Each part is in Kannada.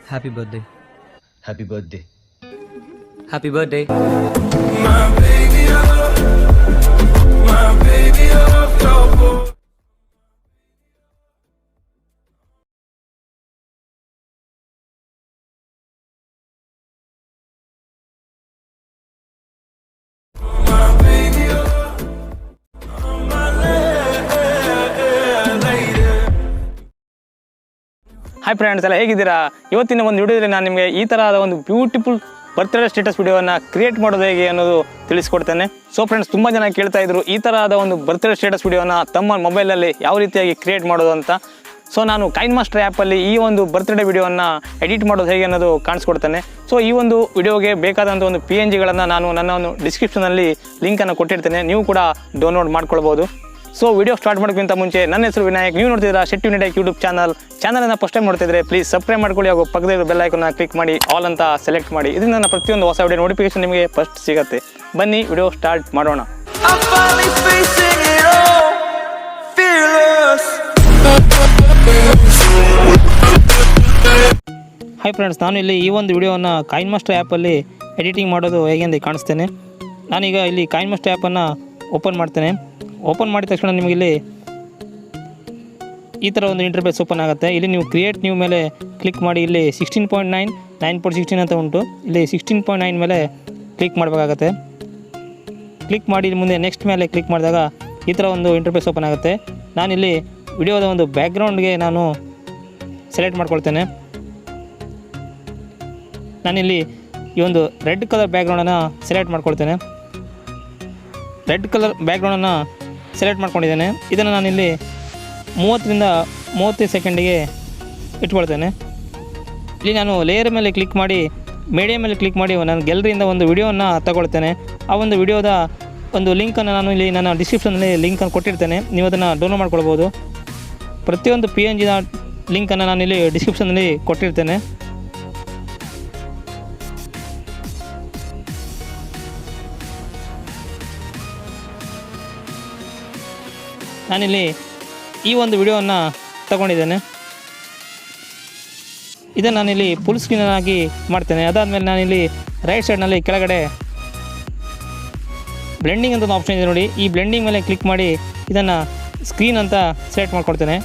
Happy birthday. Happy birthday. Happy birthday. My baby, your boy. Hi friends ಎಲ್ಲ ಹೇಗಿದ್ದೀರಾ? ಇವತ್ತಿನ ಒಂದು ವಿಡಿಯೋದಲ್ಲಿ ನಾನು ನಿಮಗೆ ಈ ಥರದ ಒಂದು ಬ್ಯೂಟಿಫುಲ್ ಬರ್ತ್ಡೇ ಸ್ಟೇಟಸ್ ವಿಡಿಯೋವನ್ನು ಕ್ರಿಯೇಟ್ ಮಾಡೋದು ಹೇಗೆ ಅನ್ನೋದು ತಿಳಿಸ್ಕೊಡ್ತೇನೆ. ಸೊ ಫ್ರೆಂಡ್ಸ್, ತುಂಬ ಜನ ಕೇಳ್ತಾ ಇದ್ರು ಈ ಥರದ ಒಂದು ಬರ್ತ್ಡೇ ಸ್ಟೇಟಸ್ ವಿಡಿಯೋನ ತಮ್ಮ ಮೊಬೈಲಲ್ಲಿ ಯಾವ ರೀತಿಯಾಗಿ ಕ್ರಿಯೇಟ್ ಮಾಡೋದು ಅಂತ. ಸೊ ನಾನು ಕೈನ್ಮಾಸ್ಟರ್ ಆ್ಯಪಲ್ಲಿ ಈ ಒಂದು ಬರ್ತ್ಡೇ ವಿಡಿಯೋವನ್ನು ಎಡಿಟ್ ಮಾಡೋದು ಹೇಗೆ ಅನ್ನೋದು ಕಾಣಿಸ್ಕೊಡ್ತೇನೆ. ಸೊ ಈ ಒಂದು ವಿಡಿಯೋಗೆ ಬೇಕಾದಂಥ ಒಂದು PNGಗಳನ್ನು ನಾನು ನನ್ನ ಒಂದು ಡಿಸ್ಕ್ರಿಪ್ಷನಲ್ಲಿ ಲಿಂಕನ್ನು ಕೊಟ್ಟಿರ್ತೇನೆ, ನೀವು ಕೂಡ ಡೌನ್ಲೋಡ್ ಮಾಡ್ಕೊಳ್ಬೋದು. ಸೊ ವಿಡಿಯೋ ಸ್ಟಾರ್ಟ್ ಮಾಡೋಕ್ಕಿಂತ ಮುಂಚೆ ನನ್ನ ಹೆಸರು ವಿನಾಯಕ್, ನೀವು ನೋಡ್ತಿದ್ದೀರಾ shettyvinutech ಯೂಟ್ಯೂಬ್ ಚಾನಲನ್ನು ಫಸ್ಟ್ ಟೈಮ್ ನೋಡ್ತಿದ್ರೆ ಪ್ಲೀಸ್ ಸಬ್ಸ್ಕ್ರೈಬ್ ಮಾಡ್ಕೊಳ್ಳಿ, ಹಾಗೂ ಪಕ್ಕದಲ್ಲಿ ಬೆಲ್ ಐಕಾನ್ನ ಕ್ಲಿಕ್ ಮಾಡಿ ಆಲ್ ಅಂತ ಸೆಲೆಕ್ಟ್ ಮಾಡಿ. ಇದರಿಂದ ನನ್ನ ಪ್ರತಿಯೊಂದು ಹೊಸ ವಿಡಿಯೋ ನೋಟಿಫಿಕೇಶನ್ ನಿಮಗೆ ಫಸ್ಟ್ ಸಿಗುತ್ತೆ. ಬನ್ನಿ ವಿಡಿಯೋ ಸ್ಟಾರ್ಟ್ ಮಾಡೋಣ. ಹಾಯ್ ಫ್ರೆಂಡ್ಸ್, ನಾನು ಇಲ್ಲಿ ಈ ಒಂದು ವಿಡಿಯೋವನ್ನು ಕೈನ್ಮಾಸ್ಟರ್ ಆ್ಯಪಲ್ಲಿ ಎಡಿಟಿಂಗ್ ಮಾಡೋದು ಹೇಗೆ ಅಂತ ಕಾಣಿಸ್ತೇನೆ. ನಾನೀಗ ಇಲ್ಲಿ ಕೈನ್ಮಾಸ್ಟರ್ ಆ್ಯಪನ್ನು ಓಪನ್ ಮಾಡ್ತೇನೆ. ಓಪನ್ ಮಾಡಿದ ತಕ್ಷಣ ನಿಮಗೆ ಇಲ್ಲಿ ಈ ಥರ ಒಂದು ಇಂಟರ್ಫೇಸ್ ಓಪನ್ ಆಗುತ್ತೆ. ಇಲ್ಲಿ ನೀವು ಕ್ರಿಯೇಟ್ ನ್ಯೂ ಮೇಲೆ ಕ್ಲಿಕ್ ಮಾಡಿ, ಇಲ್ಲಿ 16.9 9.16 ಅಂತ ಉಂಟು. ಇಲ್ಲಿ 16.9 ಮೇಲೆ ಕ್ಲಿಕ್ ಮಾಡಬೇಕಾಗತ್ತೆ. ಕ್ಲಿಕ್ ಮಾಡಿ ಮುಂದೆ ನೆಕ್ಸ್ಟ್ ಮೇಲೆ ಕ್ಲಿಕ್ ಮಾಡಿದಾಗ ಈ ಥರ ಒಂದು ಇಂಟರ್ಫೇಸ್ ಓಪನ್ ಆಗುತ್ತೆ. ನಾನಿಲ್ಲಿ ವಿಡಿಯೋದ ಒಂದು ಬ್ಯಾಕ್ಗ್ರೌಂಡ್ಗೆ ನಾನು ಸೆಲೆಕ್ಟ್ ಮಾಡ್ಕೊಳ್ತೇನೆ. ನಾನಿಲ್ಲಿ ಈ ಒಂದು ರೆಡ್ ಕಲರ್ ಬ್ಯಾಕ್ಗ್ರೌಂಡನ್ನು ಸೆಲೆಕ್ಟ್ ಮಾಡ್ಕೊಳ್ತೇನೆ. ರೆಡ್ ಕಲರ್ ಬ್ಯಾಕ್ಗ್ರೌಂಡನ್ನು ಸೆಲೆಕ್ಟ್ ಮಾಡ್ಕೊಂಡಿದ್ದೇನೆ. ಇದನ್ನು ನಾನಿಲ್ಲಿ 30ರಿಂದ 35 ಸೆಕೆಂಡಿಗೆ ಇಟ್ಕೊಳ್ತೇನೆ. ಇಲ್ಲಿ ನಾನು ಲೇಯರ್ ಮೇಲೆ ಕ್ಲಿಕ್ ಮಾಡಿ, ಮೀಡಿಯಮ್ ಮೇಲೆ ಕ್ಲಿಕ್ ಮಾಡಿ ನಾನು ಗ್ಯಾಲರಿಯಿಂದ ಒಂದು ವಿಡಿಯೋವನ್ನು ತಗೊಳ್ತೇನೆ. ಆ ಒಂದು ವಿಡಿಯೋದ ಒಂದು ಲಿಂಕನ್ನು ನಾನು ಇಲ್ಲಿ ನನ್ನ ಡಿಸ್ಕ್ರಿಪ್ಷನಲ್ಲಿ ಲಿಂಕನ್ನು ಕೊಟ್ಟಿರ್ತೇನೆ, ನೀವು ಅದನ್ನು ಡೌನ್ಲೋಡ್ ಮಾಡ್ಕೊಳ್ಬೋದು. ಪ್ರತಿಯೊಂದು PNGನ ಲಿಂಕನ್ನು ನಾನಿಲ್ಲಿ ಡಿಸ್ಕ್ರಿಪ್ಷನಲ್ಲಿ ಕೊಟ್ಟಿರ್ತೇನೆ. ನಾನಿಲ್ಲಿ ಈ ಒಂದು ವಿಡಿಯೋವನ್ನು ತಗೊಂಡಿದ್ದೇನೆ. ಇದನ್ನು ನಾನಿಲ್ಲಿ ಫುಲ್ ಸ್ಕ್ರೀನಾಗಿ ಮಾಡ್ತೇನೆ. ಅದಾದಮೇಲೆ ನಾನಿಲ್ಲಿ ರೈಟ್ ಸೈಡ್ನಲ್ಲಿ ಕೆಳಗಡೆ ಬ್ಲೆಂಡಿಂಗ್ ಅಂತ ಒಂದು ಆಪ್ಷನ್ ಇದೆ ನೋಡಿ. ಈ ಬ್ಲೆಂಡಿಂಗ್ ಮೇಲೆ ಕ್ಲಿಕ್ ಮಾಡಿ ಇದನ್ನು ಸ್ಕ್ರೀನ್ ಅಂತ ಸೆಲೆಕ್ಟ್ ಮಾಡ್ಕೊಳ್ತೇನೆ.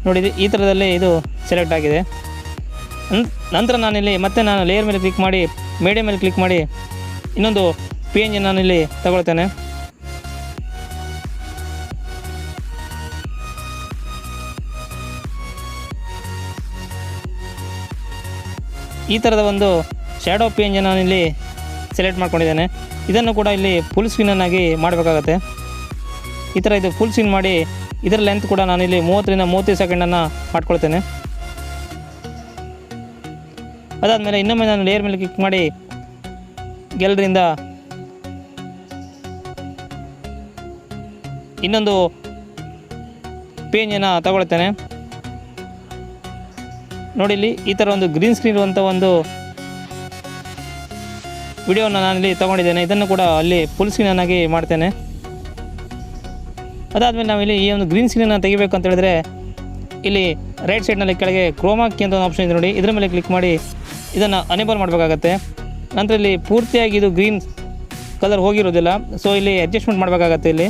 ನೋಡಿ, ಈ ಥರದಲ್ಲಿ ಇದು ಸೆಲೆಕ್ಟ್ ಆಗಿದೆ. ನಂತರ ನಾನಿಲ್ಲಿ ಮತ್ತೆ ನಾನು ಲೇಯರ್ ಮೇಲೆ ಕ್ಲಿಕ್ ಮಾಡಿ, ಮೀಡಿಯಮ್ ಮೇಲೆ ಕ್ಲಿಕ್ ಮಾಡಿ ಇನ್ನೊಂದು PNG ನಾನಿಲ್ಲಿ ತಗೊಳ್ತೇನೆ. ಈ ಥರದ ಒಂದು ಶ್ಯಾಡೋ PNG ನಾನಿಲ್ಲಿ ಸೆಲೆಕ್ಟ್ ಮಾಡ್ಕೊಂಡಿದ್ದೇನೆ. ಇದನ್ನು ಕೂಡ ಇಲ್ಲಿ ಫುಲ್ ಸ್ಕ್ರೀನನ್ನಾಗಿ ಮಾಡಬೇಕಾಗತ್ತೆ. ಈ ಥರ ಇದು ಫುಲ್ ಸ್ಕ್ರೀನ್ ಮಾಡಿ ಇದರ ಲೆಂತ್ ಕೂಡ ನಾನಿಲ್ಲಿ 30ರಿಂದ 35 ಸೆಕೆಂಡನ್ನು ಮಾಡ್ಕೊಳ್ತೇನೆ. ಅದಾದಮೇಲೆ ಇನ್ನೊಮ್ಮೆ ನಾನು ಲೇಯರ್ ಮೇಲೆ ಕ್ಲಿಕ್ ಮಾಡಿ ಗ್ಯಾಲರಿಯಿಂದ ಇನ್ನೊಂದು PNGನ ತಗೊಳ್ತೇನೆ. ನೋಡಿ, ಇಲ್ಲಿ ಈ ಥರ ಒಂದು ಗ್ರೀನ್ ಸ್ಕ್ರೀನ್ ಇರುವಂಥ ಒಂದು ವಿಡಿಯೋನ ನಾನಿಲ್ಲಿ ತೊಗೊಂಡಿದ್ದೇನೆ. ಇದನ್ನು ಕೂಡ ಅಲ್ಲಿ ಫುಲ್ ಸ್ಕ್ರೀನನ್ನಾಗಿ ಮಾಡ್ತೇನೆ. ಅದಾದಮೇಲೆ ನಾವಿಲ್ಲಿ ಈ ಒಂದು ಗ್ರೀನ್ ಸ್ಕ್ರೀನನ್ನು ತೆಗಿಬೇಕು ಅಂತ ಹೇಳಿದ್ರೆ ಇಲ್ಲಿ ರೈಟ್ ಸೈಡ್ನಲ್ಲಿ ಕೆಳಗೆ ಕ್ರೋಮಾ ಕೀ ಅಂತ ಒಂದು ಆಪ್ಷನ್ ಇದೆ ನೋಡಿ, ಇದರ ಮೇಲೆ ಕ್ಲಿಕ್ ಮಾಡಿ ಇದನ್ನು ಅನೇಬಲ್ ಮಾಡಬೇಕಾಗತ್ತೆ. ನಂತರ ಇಲ್ಲಿ ಪೂರ್ತಿಯಾಗಿ ಇದು ಗ್ರೀನ್ ಕಲರ್ ಹೋಗಿರೋದಿಲ್ಲ, ಸೊ ಇಲ್ಲಿ ಅಡ್ಜಸ್ಟ್ಮೆಂಟ್ ಮಾಡಬೇಕಾಗತ್ತೆ. ಇಲ್ಲಿ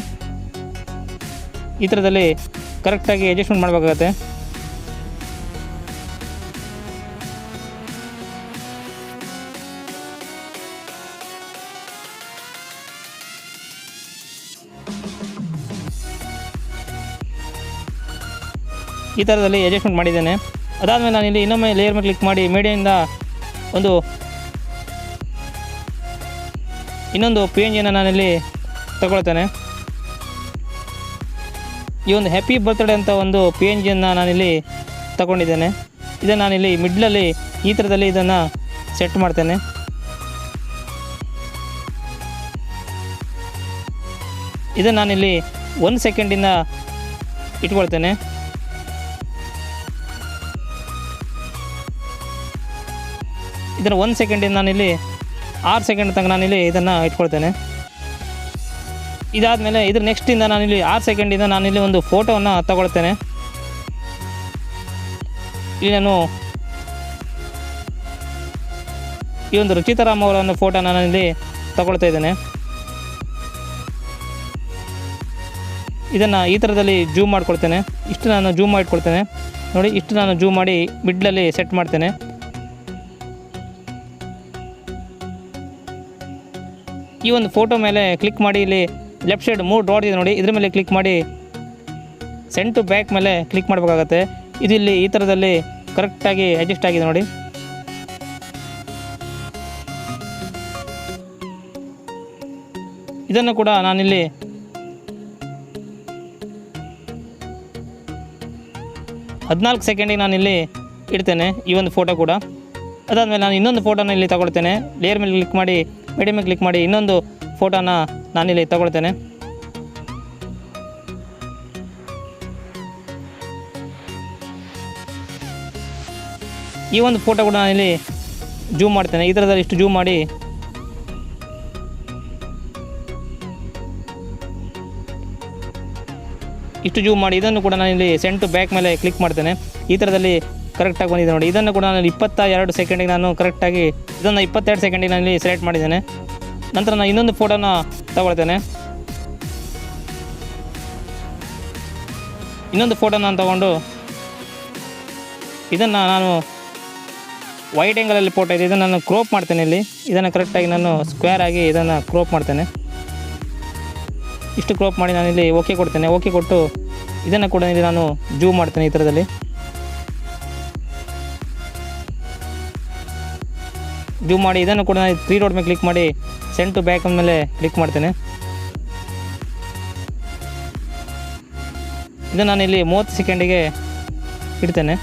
ಈ ಥರದಲ್ಲಿ ಕರೆಕ್ಟಾಗಿ ಅಡ್ಜಸ್ಟ್ಮೆಂಟ್ ಮಾಡಬೇಕಾಗತ್ತೆ. ಈ ಥರದಲ್ಲಿ ಅಡ್ಜಸ್ಟ್ಮೆಂಟ್ ಮಾಡಿದ್ದೇನೆ. ಅದಾದಮೇಲೆ ನಾನಿಲ್ಲಿ ಇನ್ನೊಮ್ಮೆ ಲೇಯರ್ ಮೇಲೆ ಕ್ಲಿಕ್ ಮಾಡಿ ಮೀಡಿಯಿಂದ ಇನ್ನೊಂದು PNGನ ನಾನಿಲ್ಲಿ ತಗೊಳ್ತೇನೆ. ಈ ಒಂದು ಹ್ಯಾಪಿ ಬರ್ತ್ಡೇ ಅಂತ ಒಂದು PNGಯನ್ನು ನಾನಿಲ್ಲಿ ತಗೊಂಡಿದ್ದೇನೆ. ಇದನ್ನು ನಾನಿಲ್ಲಿ ಮಿಡ್ಲಲ್ಲಿ ಈ ಥರದಲ್ಲಿ ಇದನ್ನು ಸೆಟ್ ಮಾಡ್ತೇನೆ. ಇದನ್ನು ನಾನಿಲ್ಲಿ 1 ಸೆಕೆಂಡಿಂದ ಇಟ್ಕೊಳ್ತೇನೆ. ಇದನ್ನು 1 ಸೆಕೆಂಡಿಂದ ನಾನಿಲ್ಲಿ 6 ಸೆಕೆಂಡ್ ತನಕ ನಾನಿಲ್ಲಿ ಇದನ್ನು ಇಟ್ಕೊಳ್ತೇನೆ. ಇದಾದಮೇಲೆ ಇದ್ರ ನೆಕ್ಸ್ಟಿಂದ ನಾನಿಲ್ಲಿ 6 ಸೆಕೆಂಡಿಂದ ನಾನಿಲ್ಲಿ ಒಂದು ಫೋಟೋವನ್ನು ತಗೊಳ್ತೇನೆ. ಇಲ್ಲಿ ನಾನು ಈ ಒಂದು ರುಚಿತಾರಾಮ್ ಅವರ ಒಂದು ಫೋಟೋ ನಾನಿಲ್ಲಿ ತಗೊಳ್ತಾ ಇದ್ದೇನೆ. ಇದನ್ನು ಈ ಥರದಲ್ಲಿ ಜೂಮ್ ಮಾಡ್ಕೊಳ್ತೇನೆ. ಇಷ್ಟು ನಾನು ಜೂಮ್ ಮಾಡಿಕೊಳ್ತೇನೆ ನೋಡಿ. ಇಷ್ಟು ನಾನು ಜೂಮ್ ಮಾಡಿ ಮಿಡ್ಲಲ್ಲಿ ಸೆಟ್ ಮಾಡ್ತೇನೆ. ಈ ಒಂದು ಫೋಟೋ ಮೇಲೆ ಕ್ಲಿಕ್ ಮಾಡಿ ಇಲ್ಲಿ ಲೆಫ್ಟ್ ಸೈಡ್ 3 ಡಾಟ್ ಇದೆ ನೋಡಿ, ಇದ್ರ ಮೇಲೆ ಕ್ಲಿಕ್ ಮಾಡಿ ಸೆಂಡ್ ಟು ಬ್ಯಾಕ್ ಮೇಲೆ ಕ್ಲಿಕ್ ಮಾಡಬೇಕಾಗತ್ತೆ. ಇದು ಇಲ್ಲಿ ಈ ಥರದಲ್ಲಿ ಕರೆಕ್ಟಾಗಿ ಅಡ್ಜಸ್ಟ್ ಆಗಿದೆ ನೋಡಿ. ಇದನ್ನು ಕೂಡ ನಾನಿಲ್ಲಿ ಹದಿನಾಲ್ಕು ಸೆಕೆಂಡಿಗೆ ನಾನಿಲ್ಲಿ ಇಡ್ತೇನೆ ಈ ಒಂದು ಫೋಟೋ ಕೂಡ. ಅದಾದಮೇಲೆ ನಾನು ಇನ್ನೊಂದು ಫೋಟೋನ ಇಲ್ಲಿ ತಗೊಳ್ತೇನೆ. ಲೇಯರ್ ಮೇಲೆ ಕ್ಲಿಕ್ ಮಾಡಿ ಮೀಡಿಯಮ್ ಮೇಲೆ ಕ್ಲಿಕ್ ಮಾಡಿ ಇನ್ನೊಂದು ಫೋಟೋನ ನಾನಿಲ್ಲಿ ತಗೊಳ್ತೇನೆ. ಈ ಒಂದು ಫೋಟೋ ಕೂಡ ನಾನಿಲ್ಲಿ ಜೂಮ್ ಮಾಡ್ತೇನೆ. ಈ ಥರದಲ್ಲಿ ಇಷ್ಟು ಜೂಮ್ ಮಾಡಿ ಇದನ್ನು ಕೂಡ ನಾನಿಲ್ಲಿ ಸೆಂಡ್ ಟು ಬ್ಯಾಕ್ ಮೇಲೆ ಕ್ಲಿಕ್ ಮಾಡ್ತೇನೆ. ಈ ಥರದಲ್ಲಿ ಕರೆಕ್ಟಾಗಿ ಬಂದಿದೆ ನೋಡಿ. ಇದನ್ನು ಕೂಡ ನಾನು 22 ಸೆಕೆಂಡಿಗೆ ನಾನು ಕರೆಕ್ಟಾಗಿ ಇದನ್ನು 22 ಸೆಕೆಂಡಿಗೆ ನಾನಿಲ್ಲಿ ಸೆಲೆಕ್ಟ್ ಮಾಡಿದ್ದೇನೆ. ನಂತರ ನಾನು ಇನ್ನೊಂದು ಫೋಟೋನ ತಗೊಳ್ತೇನೆ. ಇನ್ನೊಂದು ಫೋಟೋ ನಾನು ತಗೊಂಡು ಇದನ್ನು ನಾನು ವೈಟ್ ಆ್ಯಂಗಲಲ್ಲಿ ಫೋಟೋ ಇದೆ, ಇದನ್ನು ನಾನು ಕ್ರೋಪ್ ಮಾಡ್ತೇನೆ. ಇಲ್ಲಿ ಇದನ್ನು ಕರೆಕ್ಟಾಗಿ ನಾನು ಸ್ಕ್ವೇರ್ ಆಗಿ ಇದನ್ನು ಕ್ರೋಪ್ ಮಾಡ್ತೇನೆ. ಇಷ್ಟು ಕ್ರೋಪ್ ಮಾಡಿ ನಾನಿಲ್ಲಿ ಓಕೆ ಕೊಡ್ತೇನೆ. ಓಕೆ ಕೊಟ್ಟು ಇದನ್ನು ಕೂಡ ಇಲ್ಲಿ ನಾನು ಜೂಮ್ ಮಾಡ್ತೇನೆ. ಈ ಥರದಲ್ಲಿ ಜೂಮ್ ಮಾಡಿ ಇದನ್ನು ಕೂಡ ನಾನು 3 ಡಾಟ್ ಮೇಲೆ ಕ್ಲಿಕ್ ಮಾಡಿ ಸೆಂಡ್ ಟು ಬ್ಯಾಕ್ ಮೇಲೆ ಕ್ಲಿಕ್ ಮಾಡ್ತೇನೆ. ಇದನ್ನು ನಾನು ಇಲ್ಲಿ 30 ಸೆಕೆಂಡಿಗೆ ಇಡ್ತೇನೆ.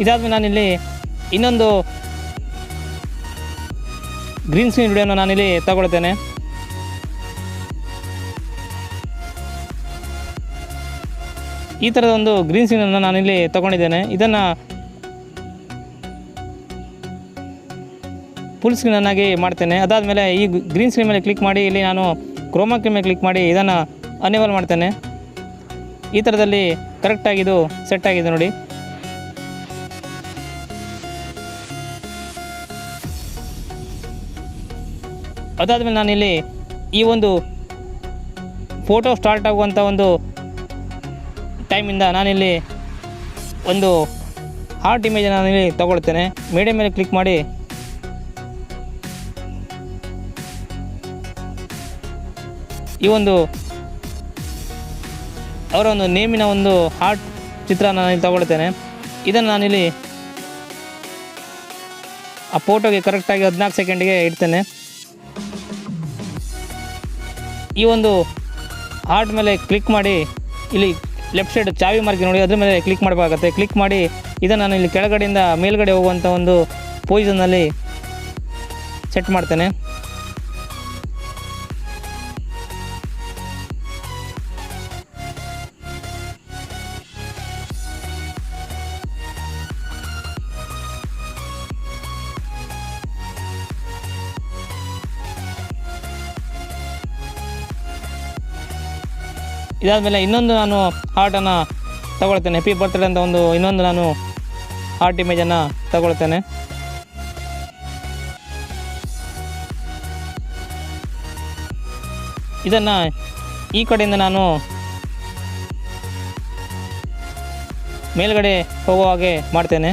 ಇದಾದ್ಮೇಲೆ ನಾನಿಲ್ಲಿ ಇನ್ನೊಂದು ಗ್ರೀನ್ ಸ್ಕ್ರೀನ್ ವಿಡಿಯೋನ ನಾನಿಲ್ಲಿ ತಗೊಳ್ತೇನೆ. ಈ ಥರದ ಒಂದು ಗ್ರೀನ್ ಸ್ಕ್ರೀನನ್ನು ನಾನಿಲ್ಲಿ ತಗೊಂಡಿದ್ದೇನೆ. ಇದನ್ನು ಫುಲ್ ಸ್ಕ್ರೀನನ್ನಾಗಿ ಮಾಡ್ತೇನೆ. ಅದಾದಮೇಲೆ ಈ ಗ್ರೀನ್ ಸ್ಕ್ರೀನ್ ಮೇಲೆ ಕ್ಲಿಕ್ ಮಾಡಿ ಇಲ್ಲಿ ನಾನು ಕ್ರೋಮಾ ಕೀ ಮೇಲೆ ಕ್ಲಿಕ್ ಮಾಡಿ ಇದನ್ನು ಅನೇಬಲ್ ಮಾಡ್ತೇನೆ. ಈ ಥರದಲ್ಲಿ ಕರೆಕ್ಟಾಗಿದು ಸೆಟ್ ಆಗಿದೆ ನೋಡಿ. ಅದಾದಮೇಲೆ ನಾನಿಲ್ಲಿ ಈ ಒಂದು ಫೋಟೋ ಸ್ಟಾರ್ಟ್ ಆಗುವಂಥ ಒಂದು ಟೈಮಿಂದ ನಾನಿಲ್ಲಿ ಒಂದು ಹಾರ್ಟ್ ಇಮೇಜನ್ನು ನಾನಿಲ್ಲಿ ತಗೊಳ್ತೇನೆ. ಮೀಡಿಯಮ್ ಮೇಲೆ ಕ್ಲಿಕ್ ಮಾಡಿ ಈ ಒಂದು ಅವರ ಒಂದು ನೇಮಿನ ಒಂದು ಹಾರ್ಟ್ ಚಿತ್ರ ನಾನಿಲ್ಲಿ ತಗೊಳ್ತೇನೆ. ಇದನ್ನು ನಾನಿಲ್ಲಿ ಆ ಫೋಟೋಗೆ ಕರೆಕ್ಟಾಗಿ 14 ಸೆಕೆಂಡಿಗೆ ಇಡ್ತೇನೆ. ಈ ಒಂದು ಹಾರ್ಟ್ ಮೇಲೆ ಕ್ಲಿಕ್ ಮಾಡಿ ಇಲ್ಲಿ ಲೆಫ್ಟ್ ಸೈಡ್ ಚಾವಿ ಮಾರ್ಕ್ ನೋಡಿ, ಅದ್ರ ಮೇಲೆ ಕ್ಲಿಕ್ ಮಾಡಬೇಕಾಗತ್ತೆ. ಕ್ಲಿಕ್ ಮಾಡಿ ಇದನ್ನು ನಾನು ಇಲ್ಲಿ ಕೆಳಗಡೆಯಿಂದ ಮೇಲ್ಗಡೆ ಹೋಗುವಂಥ ಒಂದು ಪೊಸಿಷನ್ನಲ್ಲಿ ಸೆಟ್ ಮಾಡ್ತೇನೆ. ಇದಾದಮೇಲೆ ಇನ್ನೊಂದು ನಾನು ಹಾರ್ಟನ್ನು ತಗೊಳ್ತೇನೆ. ಹ್ಯಾಪಿ ಬರ್ತ್ಡೇ ಅಂತ ಒಂದು ಇನ್ನೊಂದು ನಾನು ಹಾರ್ಟ್ ಇಮೇಜನ್ನು ತಗೊಳ್ತೇನೆ. ಇದನ್ನು ಈ ಕಡೆಯಿಂದ ನಾನು ಮೇಲ್ಗಡೆ ಹೋಗುವ ಹಾಗೆ ಮಾಡ್ತೇನೆ.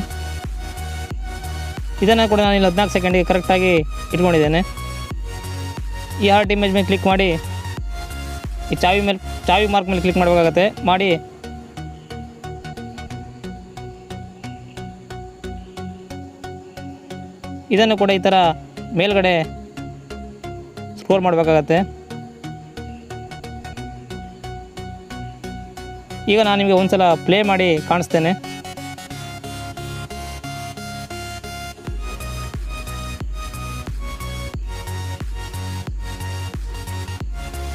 ಇದನ್ನು ಕೂಡ ನಾನು ಇಲ್ಲಿ 14 ಸೆಕೆಂಡಿಗೆ ಕರೆಕ್ಟಾಗಿ ಇಟ್ಕೊಂಡಿದ್ದೇನೆ. ಈ ಹಾರ್ಟ್ ಇಮೇಜ್ ಮೇಲೆ ಕ್ಲಿಕ್ ಮಾಡಿ ಈ ಚಾವಿ ಮಾರ್ಕ್ ಮೇಲೆ ಕ್ಲಿಕ್ ಮಾಡಬೇಕಾಗತ್ತೆ. ಮಾಡಿ ಇದನ್ನು ಕೂಡ ಈ ಥರ ಮೇಲ್ಗಡೆ ಸ್ಕ್ರೋಲ್ ಮಾಡಬೇಕಾಗತ್ತೆ. ಈಗ ನಾನು ನಿಮಗೆ ಒಂದು ಸಲ ಪ್ಲೇ ಮಾಡಿ ಕಾಣಿಸ್ತೇನೆ.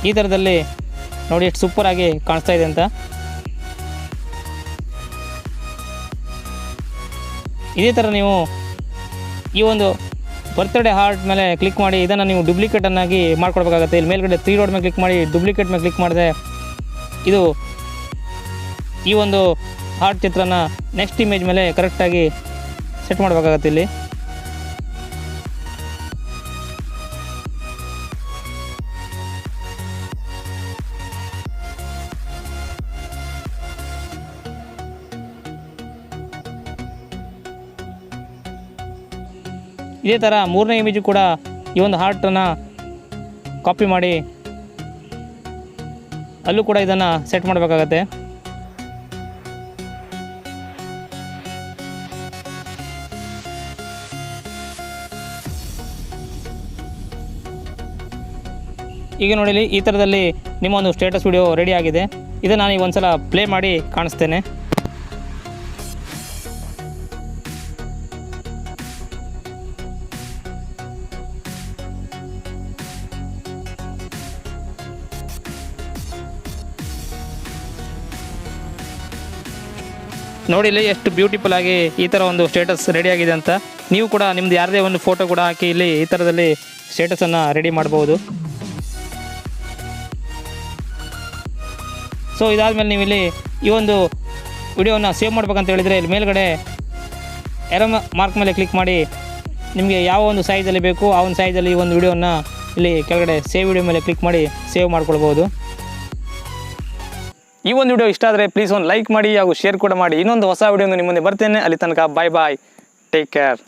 ಈ ಥರದಲ್ಲಿ ನೋಡಿ ಎಷ್ಟು ಸೂಪರಾಗಿ ಕಾಣಿಸ್ತಾ ಇದೆ ಅಂತ. ಇದೇ ಥರ ನೀವು ಈ ಒಂದು ಬರ್ತ್ಡೇ ಹಾರ್ಟ್ ಮೇಲೆ ಕ್ಲಿಕ್ ಮಾಡಿ ಇದನ್ನು ನೀವು ಡುಪ್ಲಿಕೇಟನ್ನಾಗಿ ಮಾಡ್ಕೊಡ್ಬೇಕಾಗತ್ತೆ. ಇಲ್ಲಿ ಮೇಲ್ಗಡೆ 3 ಡಾಟ್ ಮೇಲೆ ಕ್ಲಿಕ್ ಮಾಡಿ ಡುಪ್ಲಿಕೇಟ್ ಮೇಲೆ ಕ್ಲಿಕ್ ಮಾಡಿದೆ ಇದು ಈ ಒಂದು ಹಾರ್ಟ್ ಚಿತ್ರನ ನೆಕ್ಸ್ಟ್ ಇಮೇಜ್ ಮೇಲೆ ಕರೆಕ್ಟಾಗಿ ಸೆಟ್ ಮಾಡಬೇಕಾಗತ್ತೆ. ಇಲ್ಲಿ ಇದೇ ಥರ ಮೂರನೇ ಇಮೇಜು ಕೂಡ ಈ ಒಂದು ಹಾರ್ಟನ್ನು ಕಾಪಿ ಮಾಡಿ ಅಲ್ಲೂ ಕೂಡ ಇದನ್ನು ಸೆಟ್ ಮಾಡಬೇಕಾಗತ್ತೆ. ಈಗ ನೋಡಿ, ಈ ಥರದಲ್ಲಿ ನಿಮ್ಮ ಒಂದು ಸ್ಟೇಟಸ್ ವಿಡಿಯೋ ರೆಡಿ ಆಗಿದೆ. ಇದನ್ನು ನಾನು ಈಗ ಒಂದು ಸಲ ಪ್ಲೇ ಮಾಡಿ ಕಾಣಿಸ್ತೇನೆ. ನೋಡಿ ಇಲ್ಲಿ ಎಷ್ಟು ಬ್ಯೂಟಿಫುಲ್ ಆಗಿ ಈ ಥರ ಒಂದು ಸ್ಟೇಟಸ್ ರೆಡಿ ಆಗಿದೆ ಅಂತ. ನೀವು ಕೂಡ ನಿಮ್ಮದು ಯಾರದೇ ಒಂದು ಫೋಟೋ ಕೂಡ ಹಾಕಿ ಇಲ್ಲಿ ಈ ಥರದಲ್ಲಿ ಸ್ಟೇಟಸನ್ನು ರೆಡಿ ಮಾಡ್ಬೋದು. ಸೊ ಇದಾದಮೇಲೆ ನೀವು ಇಲ್ಲಿ ಈ ಒಂದು ವಿಡಿಯೋನ ಸೇವ್ ಮಾಡ್ಬೇಕಂತ ಹೇಳಿದರೆ ಇಲ್ಲಿ ಮೇಲ್ಗಡೆ ಎರೋ ಮಾರ್ಕ್ ಮೇಲೆ ಕ್ಲಿಕ್ ಮಾಡಿ ನಿಮಗೆ ಯಾವ ಒಂದು ಸೈಜಲ್ಲಿ ಬೇಕು ಆ ಒಂದು ಸೈಜಲ್ಲಿ ಈ ಒಂದು ವಿಡಿಯೋನ ಇಲ್ಲಿ ಕೆಳಗಡೆ ಸೇವ್ ವಿಡಿಯೋ ಮೇಲೆ ಕ್ಲಿಕ್ ಮಾಡಿ ಸೇವ್ ಮಾಡ್ಕೊಳ್ಬೋದು. ಈ ಒಂದು ವಿಡಿಯೋ ಇಷ್ಟ ಆದರೆ ಪ್ಲೀಸ್ ಒಂದು ಲೈಕ್ ಮಾಡಿ ಹಾಗೂ ಶೇರ್ ಕೂಡ ಮಾಡಿ. ಇನ್ನೊಂದು ಹೊಸ ವಿಡಿಯೋ ನಿಮ್ಮ ಮುಂದೆ ಬರ್ತೇನೆ. ಅಲ್ಲಿ ತನಕ ಬಾಯ್ ಬಾಯ್, ಟೇಕ್ ಕೇರ್.